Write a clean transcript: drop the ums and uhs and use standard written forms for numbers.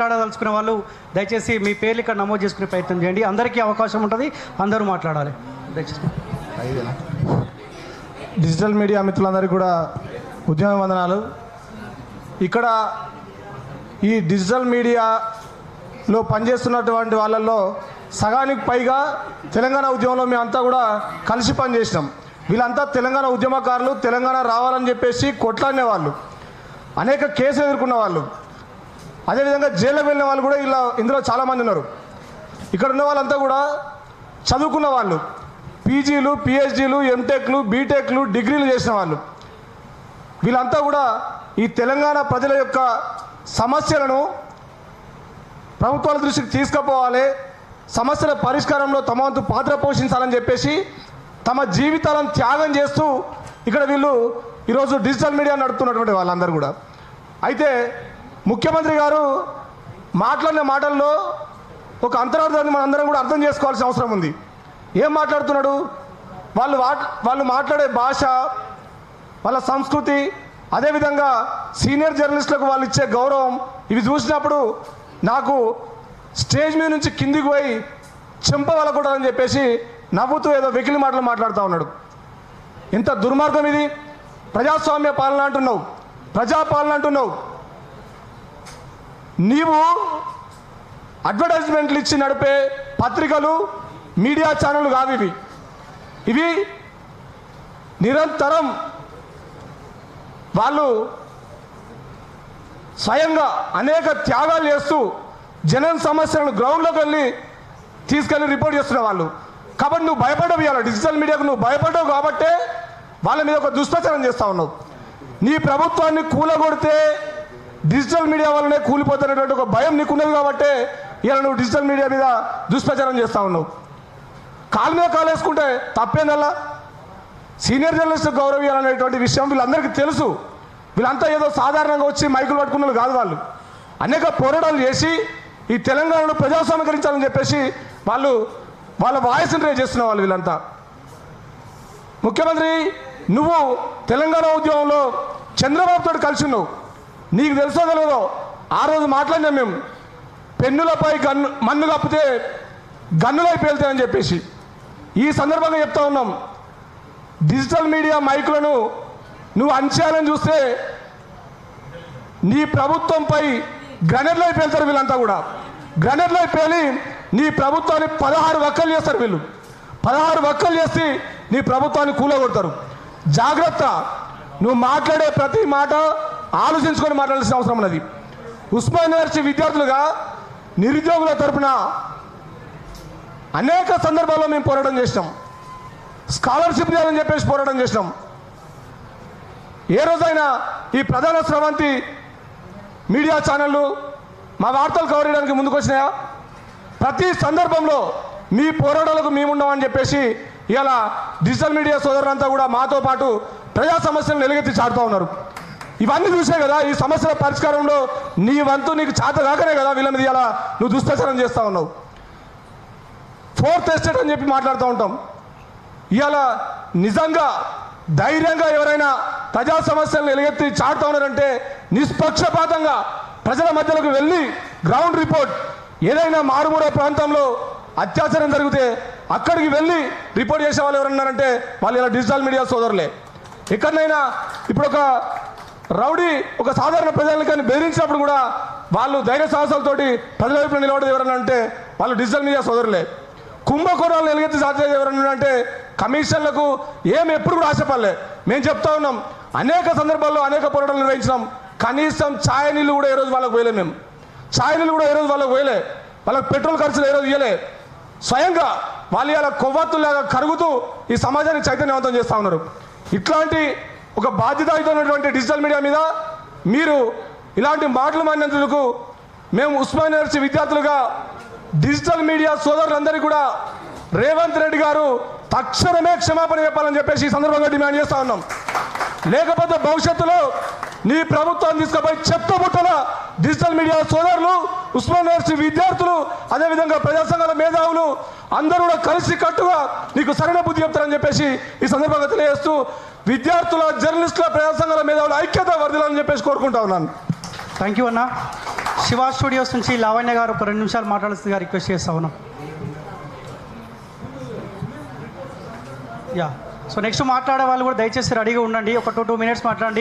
మాట్లాడదలుచుకునే వాళ్ళు దయచేసి మీ పేర్లు ఇక్కడ నమోదు చేసుకునే ప్రయత్నం చేయండి. అందరికీ అవకాశం ఉంటుంది, అందరూ మాట్లాడాలి. దయచేసి డిజిటల్ మీడియా మిత్రులందరికీ కూడా ఉద్యమ వందనాలు. ఇక్కడ ఈ డిజిటల్ మీడియాలో పనిచేస్తున్నటువంటి వాళ్ళల్లో సగానికి పైగా తెలంగాణ ఉద్యమంలో మేమంతా కూడా కలిసి పనిచేసినాం. వీళ్ళంతా తెలంగాణ ఉద్యమకారులు, తెలంగాణ రావాలని చెప్పేసి కొట్లాడిన వాళ్ళు, అనేక కేసులు ఎదుర్కొన్న వాళ్ళు, అదేవిధంగా జైలుకు వెళ్ళిన వాళ్ళు కూడా ఇందులో చాలామంది ఉన్నారు. ఇక్కడ ఉన్న వాళ్ళంతా కూడా చదువుకున్న వాళ్ళు, పీజీలు, పిహెచ్డీలు, ఎంటెక్లు, బీటెక్లు, డిగ్రీలు చేసిన వాళ్ళు. వీళ్ళంతా కూడా ఈ తెలంగాణ ప్రజల యొక్క సమస్యలను ప్రభుత్వాల దృష్టికి తీసుకుపోవాలి, సమస్యల పరిష్కారంలో తమ వంతు పాత్ర పోషించాలని చెప్పేసి తమ జీవితాలను త్యాగం చేస్తూ ఇక్కడ వీళ్ళు ఈరోజు డిజిటల్ మీడియా నడుపుతున్నటువంటి వాళ్ళందరూ కూడా. అయితే ముఖ్యమంత్రి గారు మాట్లాడిన మాటల్లో ఒక అంతరార్థాన్ని మనందరం కూడా అర్థం చేసుకోవాల్సిన అవసరం ఉంది. ఏం మాట్లాడుతున్నాడు? వాళ్ళు మాట్లాడే భాష, వాళ్ళ సంస్కృతి, అదేవిధంగా సీనియర్ జర్నలిస్టులకు వాళ్ళు ఇచ్చే గౌరవం, ఇవి చూసినప్పుడు నాకు స్టేజ్ మీద నుంచి కిందికి పోయి చెంప వలకూడదని చెప్పేసి నవ్వుతూ ఏదో వెకిలి మాటలు మాట్లాడుతూ ఉన్నాడు. ఎంత దుర్మార్గం ఇది! ప్రజాస్వామ్య పాలన అంటున్నావు, ప్రజాపాలన అంటున్నావు. నీవు అడ్వర్టైజ్మెంట్లు ఇచ్చి నడిపే పత్రికలు, మీడియా ఛానళ్ళు కావు ఇవి నిరంతరం వాళ్ళు స్వయంగా అనేక త్యాగాలు చేస్తూ జనం సమస్యలను గ్రౌండ్లోకి వెళ్ళి తీసుకెళ్ళి రిపోర్ట్ చేస్తున్న వాళ్ళు. కాబట్టి నువ్వు భయపడవు, ఇవ్వాలి డిజిటల్ మీడియాకు నువ్వు భయపడవు కాబట్టే వాళ్ళ మీద ఒక దుష్ప్రచారం చేస్తూ ఉన్నావు. నీ ప్రభుత్వాన్ని కూలగొడితే డిజిటల్ మీడియా వల్లనే కూలిపోతున్నటువంటి ఒక భయం నీకున్నది కాబట్టే ఇలా నువ్వు డిజిటల్ మీడియా మీద దుష్ప్రచారం చేస్తూ ఉన్నావు. కాలు మీద కాలు వేసుకుంటే తప్పేందల్లా. సీనియర్ జర్నలిస్ట్ గౌరవించాలనేటువంటి విషయం వీళ్ళందరికీ తెలుసు. వీళ్ళంతా ఏదో సాధారణంగా వచ్చి మైకులు పట్టుకున్న కాదు. వాళ్ళు అనేక పోరాటాలు చేసి ఈ తెలంగాణను ప్రజాస్వామీకరించాలని చెప్పేసి వాళ్ళ వాయిస్ని రేజ్ చేస్తున్న వాళ్ళు వీళ్ళంతా. ముఖ్యమంత్రి, నువ్వు తెలంగాణ ఉద్యమంలో చంద్రబాబుతో కలిసి ఉన్నావు. నీకు తెలుసో తెలియదో ఆ రోజు మాట్లాడినాం మేము, పెన్నులపై మన్ను కప్పితే గన్నులై పేలుతాయని చెప్పేసి. ఈ సందర్భంగా చెప్తా ఉన్నాం, డిజిటల్ మీడియా మైకులను నువ్వు అంచేయాలని చూస్తే నీ ప్రభుత్వంపై గ్రనేడ్లో పేలుతారు వీళ్ళంతా కూడా. గ్రనేడ్లో పేలి నీ ప్రభుత్వాన్ని 16 వక్కలు చేస్తారు వీళ్ళు. 16 వక్కలు చేసి నీ ప్రభుత్వాన్ని కూలగొడతారు. జాగ్రత్త, నువ్వు మాట్లాడే ప్రతి మాట ఆలోచించుకొని మాట్లాడాల్సిన అవసరం ఉన్నది. ఉస్మానియా యూనివర్సిటీ విద్యార్థులుగా నిరుద్యోగుల తరపున అనేక సందర్భాల్లో మేము పోరాటం చేసినాం. స్కాలర్షిప్ చేయాలని చెప్పేసి పోరాటం చేసినాం. ఏ రోజైనా ఈ ప్రధాన స్రవంతి మీడియా ఛానళ్ళు మా వార్తలు కవర్ చేయడానికి ముందుకు వచ్చినాయా? ప్రతి సందర్భంలో మీ పోరాటాలకు మేమున్నామని చెప్పేసి ఇలా డిజిటల్ మీడియా సోదరులంతా కూడా మాతో పాటు ప్రజా సమస్యలను నిలగెత్తి చాటుతూ ఉన్నారు. ఇవన్నీ చూసే కదా ఈ సమస్యల పరిష్కారంలో నీ వంతు నీకు చేత కాకనే కదా వీళ్ళ మీద ఇలా నువ్వు దుష్ప్రచారం చేస్తూ ఉన్నావు. 4th ఎస్టేట్ అని చెప్పి మాట్లాడుతూ ఉంటాం. ఇవాళ నిజంగా ధైర్యంగా ఎవరైనా ప్రజా సమస్యలను ఎలుగెత్తి చాటుతూ ఉన్నారంటే నిష్పక్షపాతంగా ప్రజల మధ్యలోకి వెళ్ళి గ్రౌండ్ రిపోర్ట్, ఏదైనా మారుమూల ప్రాంతంలో అత్యాచారం జరిగితే అక్కడికి వెళ్ళి రిపోర్ట్ చేసే వాళ్ళు ఎవరన్నారంటే వాళ్ళు ఇలా డిజిటల్ మీడియా సోదరులే. ఎక్కడైనా ఇప్పుడు ఒక రౌడీ ఒక సాధారణ ప్రజలకి బెదిరించినప్పుడు కూడా వాళ్ళు ధైర్య సాహసాలతోటి ప్రజల వైపు నిలబడేది ఎవరన్నా అంటే వాళ్ళు డిజిటల్ మీడియా సోదరులే. కుంభకోణాలు ఎలుగెత్తి సాధ్యత ఎవరన్నా అంటే కమిషన్లకు ఎప్పుడు కూడా ఆశపడలే. మేము చెప్తా ఉన్నాం, అనేక సందర్భాల్లో అనేక పోరాటాలు నిర్వహించినాం. కనీసం ఛాయ్ నీళ్ళు కూడా ఏ రోజు వాళ్ళకు పోయలే. మేము ఛాయ్ నీళ్ళు కూడా ఏ రోజు వాళ్ళకు పోయలే. వాళ్ళకి పెట్రోల్ ఖర్చులు ఏ రోజు ఇవ్వలే. స్వయంగా వాళ్ళు ఇలా కొవ్వొత్తులాగా కరుగుతూ ఈ సమాజాన్ని చైతన్యవంతం చేస్తూ ఉన్నారు. ఇట్లాంటి ఒక బాధ్యతాయుతమైనటువంటి డిజిటల్ మీడియా మీద మీరు ఇలాంటి మాటలు మాడినందుకు మేము ఉస్మానియా యూనివర్సిటీ విద్యార్థులుగా డిజిటల్ మీడియా సోదరులందరికీ కూడా రేవంత్ రెడ్డి గారు తక్షణమే క్షమాపణ చెప్పాలని చెప్పేసి ఈ సందర్భంగా డిమాండ్ చేస్తూ ఉన్నాం. లేకపోతే భవిష్యత్తులో నీ ప్రభుత్వాన్ని తీసుకుపోయి చెత్తబుట్టల డిజిటల్ మీడియా సోదరులు, ఉస్మానియా యూనివర్సిటీ విద్యార్థులు, అదేవిధంగా ప్రజా సంఘాల మేధావులు అందరూ కూడా కలిసి కట్టుగా నీకు సరైన బుద్ధి చెప్తారని చెప్పేసి ఈ సందర్భంగా తెలియజేస్తూ విద్యార్థుల, జర్నలిస్టుల, ప్రజా సంఘాల మేధావుల ఐక్యత వర్ధిల్లాలని చెప్పేసి కోరుకుంటా ఉన్నాను. థ్యాంక్ యూ అన్న. శివ స్టూడియోస్ నుంచి లావణ్య గారు ఒక 2 నిమిషాలు మాట్లాడాల్సిందిగా రిక్వెస్ట్ చేస్తా ఉన్నాం. యా, సో నెక్స్ట్ మాట్లాడే వాళ్ళు కూడా దయచేసి రెడీగా ఉండండి. ఒక 2 minutes మాట్లాడండి.